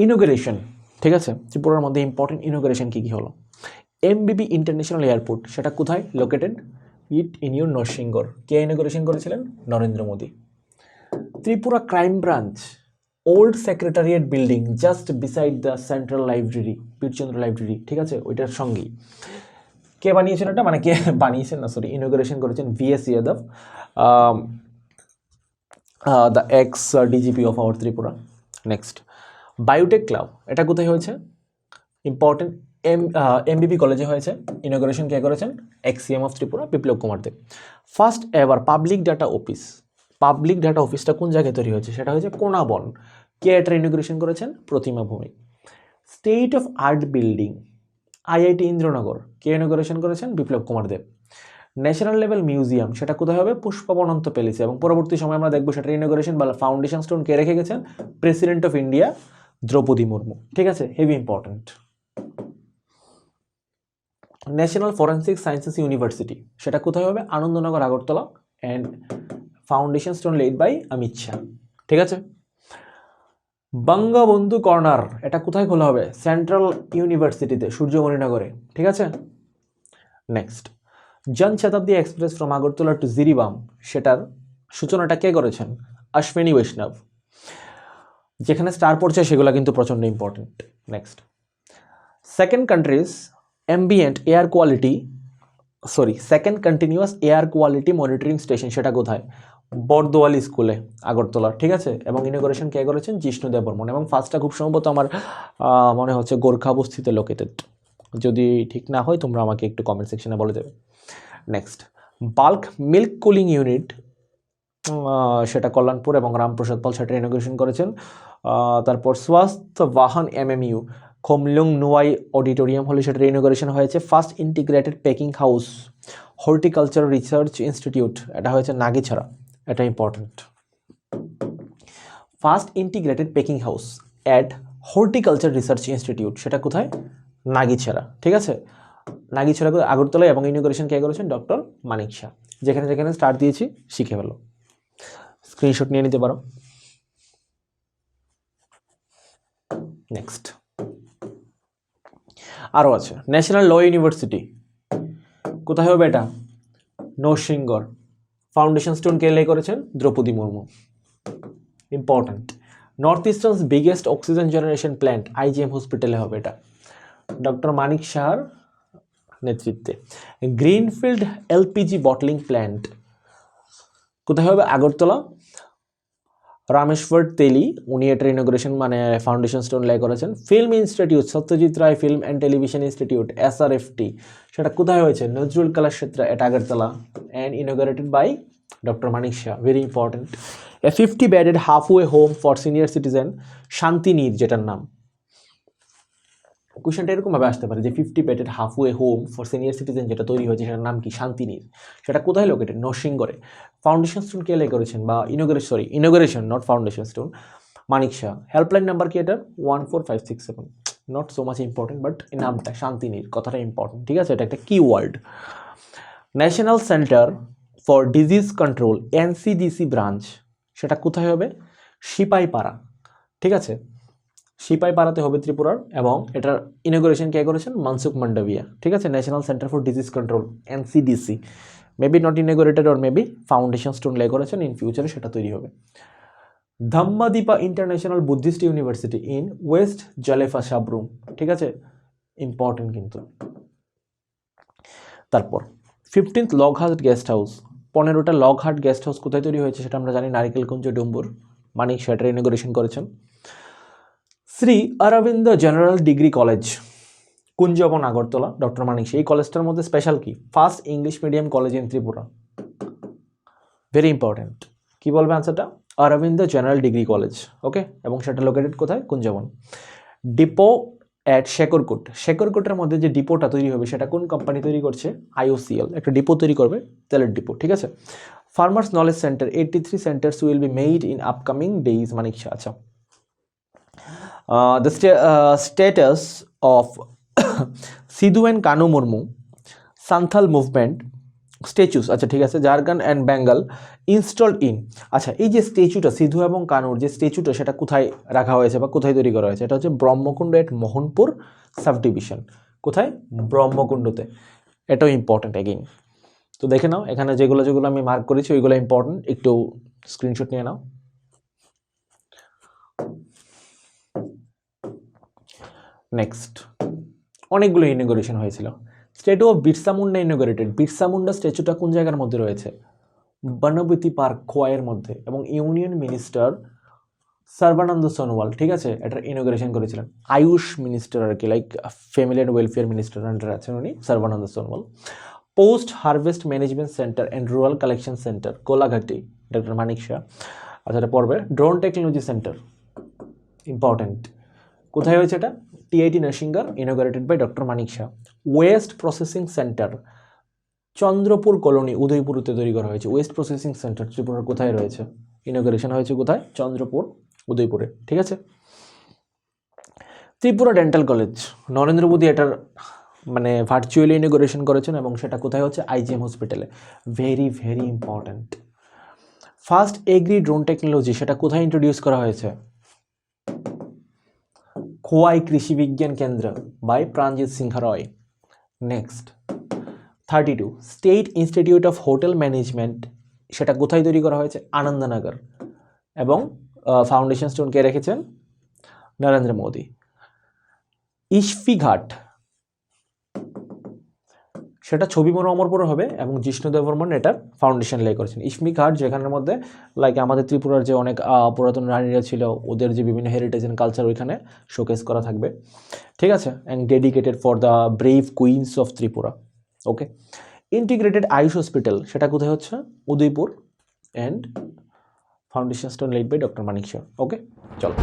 Inauguration, ঠিক আছে, ত্রিপুরার মধ্যে ইম্পর্টেন্ট ইনোগ্রেশন কী কী হলো? এমবিবি ইন্টারন্যাশনাল এয়ারপোর্ট, সেটা কোথায় located? It in your Narsingarh. কে ইনোগ্রেশন করেছিলেন? Narendra Modi. Tripura crime branch, old secretariat building just beside the central library, Birchandra library, ঠিক আছে, ওইটার সঙ্গেই। কে বানিয়েছেন এটা, মানে কে বানিয়েছেন না সরি, ইনোগ্রেশন করেছেন VS Yadav, the x DGP of our Tripura. Next, biotech club, এটা কোথায় হয়েছে? ইম্পর্টেন্ট এমবিবি কলেজে হয়েছে। ইনোগ্রেশন কে করেছেন? Ex CM of Tripura Biplab Kumar Deb. First ever public data office, public data অফিসটা কোন জায়গায় তৈরি হয়েছে? সেটা হয়েছে কোনাবন। কে এটার ইনোগ্রেশন করেছেন? Pratima Bhowmik. State of art building, IIT Indranagar, কে ইনোগ্রেশন করেছেন? Biplab Kumar Deb. National level museum, সেটা কোথায় হবে? পুষ্পবনন্ত প্যালেসে, এবং পরবর্তী সময় আমরা দেখবো সেটার ইনোগ্রেশন বা ফাউন্ডেশন স্টোন কে রেখে গেছেন? President of India Droupadi Murmu, ঠিক আছে, heavy important. National forensic sciences university, সেটা কোথায় হবে? Anandanagar, Agartala, and foundation stone laid by Amit Shah, ঠিক আছে। বঙ্গবন্ধু কর্নার, এটা কোথায় খোলা হবে? সেন্ট্রাল ইউনিভার্সিটিতে, সূর্যমণিনগরে, ঠিক আছে। Next, Janshatabdi express from Agartala to Jiribam, সেটার সূচনাটা কে করেছেন? অশ্বিনী বৈষ্ণব। যেখানে স্টার পড়ছে সেগুলো কিন্তু প্রচণ্ড important. Next, second countries ambient air quality, second continuous air quality monitoring station, সেটা কোথায়? বরদোয়ালি স্কুলে, আগরতলা, ঠিক আছে। এবং ইনোগ্রেশন কে করেছেন? জিষ্ণু দেববর্মন। এবং ফার্স্টটা খুব সম্ভবত আমার মনে হচ্ছে গোর্খা বস্তিতে লোকেটেড, যদি ঠিক না হয় তোমরা আমাকে একটু কমেন্ট সেকশনে বলে দেবে। Next, bulk milk cooling unit, সেটা কল্যাণপুর, এবং রামপ্রসাদ পাল সেটা ইনোগ্রেশন করেছেন। তারপর স্বাস্থ্য বাহন MMU খোমলুং নোয়াই অডিটোরিয়াম হলে সেটার ইনোগ্রেশন হয়েছে। First integrated packing house horticulture research institute, এটা হয়েছে নাগিছড়া, এটা important. First integrated packing house at horticulture research institute, সেটা কোথায়? নাগিছড়া, ঠিক আছে, নাগিছড়া আগরতলায়। এবং ইনোগ্রেশন কে করেছেন? ডক্টর মানিক শাহ। যেখানে যেখানে স্টার্ট দিয়েছি শিখে ফেলো, স্ক্রিনশট নিয়ে নিতে পারো। নেক্সট, আরও আছে ন্যাশনাল ল ইউনিভার্সিটি, কোথায় হবে এটা? নরসিংগড়। ফাউন্ডেশন স্টোন কে লে করেছেন? Droupadi Murmu, important. North easterns biggest oxygen generation plant IGM হসপিটালে হবে, এটা ডক্টর মানিক শাহর নেতৃত্বে। গ্রিনফিল্ড LPG বটলিং প্ল্যান্ট কোথায় হবে? আগরতলা। রামেশ্বর তেলি, উনি এটার ইনোগ্রেশন মানে ফাউন্ডেশন স্টোন লে করেছেন। Film institute, Satyajit Ray film and television institute SRFT, সেটা কোথায় হয়েছে? Nazrul Kalakshetra at Agartala, and inaugurated by doctor Manik Saha, very important. A 50 bedded halfway home for senior citizen Shantinir, যেটার নাম, কোয়েশ্চেনটা এরকমভাবে আসতে পারে যে 50 bedded halfway home for senior citizen যেটা তৈরি হয়েছে সেটার নাম কি? শান্তিনীর। সেটা কোথায় লোকেটেড? নরসিংগড়ে। ফাউন্ডেশন স্টোন কে লে করেছেন, বা inauguration not foundation stone, Manik Shah. Helpline number কি এটার? 14567, not so much important, but নামটা শান্তিনীর কথাটা ইম্পর্টেন্ট, ঠিক আছে, এটা একটা keyword. National centre for disease control NCDC branch, সেটা কোথায় হবে? সিপাইপাড়া, ঠিক আছে, সিপাইপাড়াতে হবে ত্রিপুরার। এবং এটার ইনোগ্রেশন কে করেছেন? মনসুখ মান্ডাভিয়া, ঠিক আছে। National centre for disease control NCDC, maybe not inaugurated or maybe foundation stone lay করেছেন, ইন ফিউচারে সেটা তৈরি হবে। Dhammadipa international Buddhist university in west Jalefa Sabroom, ঠিক আছে, ইম্পর্টেন্ট কিন্তু। তারপর 15th লগহাট গেস্ট হাউস, 15টা লগহাট গেস্ট হাউস কোথায় তৈরি হয়েছে সেটা আমরা জানি, নারিকেলকুঞ্জ ডুম্বুর, মানিক শাহ ইনোগ্রেশন করেছেন। Shri Aurobindo general degree college Kunjaban, Agartala, doctor Manik Saha. এই কলেজটার মধ্যে স্পেশাল কি? First English medium college in Tripura, very important. কি বলবে আনসারটা? অরবিন্দ জেনারেল ডিগ্রি কলেজ, ওকে। এবং সেটা লোকেটেড কোথায়? কুঞ্জবন। ডিপো অ্যাট শেকরকোট, শেকরকোটের মধ্যে যে ডিপোটা তৈরি হবে সেটা কোন কোম্পানি তৈরি করছে? IOCL, একটা ডিপো তৈরি করবে, তেলের ডিপো, ঠিক আছে। Farmers knowledge centre 83 centres will be made in upcoming days, Manik Saha. আচ্ছা, the status of Sidhu and Kanu Murmu Santhal movement statues, আচ্ছা ঠিক আছে, Jharkhand and Bengal installed in, আচ্ছা এই যে স্ট্যাচুটা সিধু এবং কানুর যে স্ট্যাচুটা সেটা কোথায় রাখা হয়েছে বা কোথায় তৈরি করা হয়েছে? এটা হচ্ছে ব্রহ্মকুণ্ড এট মোহনপুর সাব ডিভিশন। কোথায়? ব্রহ্মকুণ্ডতে। এটাও ইম্পর্টেন্ট এগেইন। তো দেখে নাও এখানে যেগুলো যেগুলো আমি মার্ক করেছি ওইগুলো ইম্পর্টেন্ট, একটু স্ক্রিনশট নিয়ে নাও। নেক্সট, অনেকগুলো ইনগরেশন হয়েছিল। Statue of Birsa Munda inaugurated. Birsa Munda স্ট্যাচুটা কোন জায়গার মধ্যে রয়েছে? বনবতী পার্ক খোয়াইয়ের মধ্যে, এবং ইউনিয়ন মিনিস্টার সর্বানন্দ সোনোয়াল, ঠিক আছে, এটার ইনগরেশন করেছিলেন। আয়ুষ মিনিস্টার আর কি, like family and welfare minister আন্ডারে আছেন উনি, Sarbananda Sonowal. Post harvest management centre and rural collection centre Kolaghati, doctor Manik Saha. আচ্ছা এটা পড়বে। ড্রোন টেকনোলজি সেন্টার, ইম্পর্টেন্ট, কোথায় হয়েছে এটা? TIT Narsingarh, inaugurated by doctor Manik Saha. Waste processing centre Chandrapur colony উদয়পুরতে তৈরি করা হয়েছে। ওয়েস্ট প্রসেসিং সেন্টার ত্রিপুরার কোথায় রয়েছে? ইনোগ্রেশন হয়েছে কোথায়? চন্দ্রপুর উদয়পুরে, ঠিক আছে। ত্রিপুরা ডেন্টাল কলেজ, নরেন্দ্র মোদী এটার মানে ভার্চুয়ালি ইনোগ্রেশন করেছেন, এবং সেটা কোথায় হচ্ছে? আইজিএম হসপিটালে। Very very important. First agri drone technology সেটা কোথায় ইন্ট্রোডিউস করা হয়েছে? Khowai Krishi Vigyan Kendra by Pranajit Singha Roy. Next 32, state institute of hotel management সেটা কোথায় তৈরি করা হয়েছে? আনন্দনগর, এবং ফাউন্ডেশন স্টোন কে রেখেছেন? নরেন্দ্র মোদী। ইস্ফিঘাট সেটা ছবি মনে অমরপুরে হবে, এবং জিষ্ণু দেববর্মন এটার ফাউন্ডেশন লে করেছেন। ইস্ফিঘাট যেখানের মধ্যে লাইক আমাদের ত্রিপুরার যে অনেক পুরাতন রানীরা ছিল ওদের যে বিভিন্ন হেরিটেজ এন্ড কালচার ওইখানে শোকেস করা থাকবে, ঠিক আছে, and dedicated for the brave queens of Tripura. Okay. Integrated AYUSH hospital সেটা কোথায় হচ্ছে? Udaipur, and foundation stone laid by doctor Manik Saha. Okay, চলো।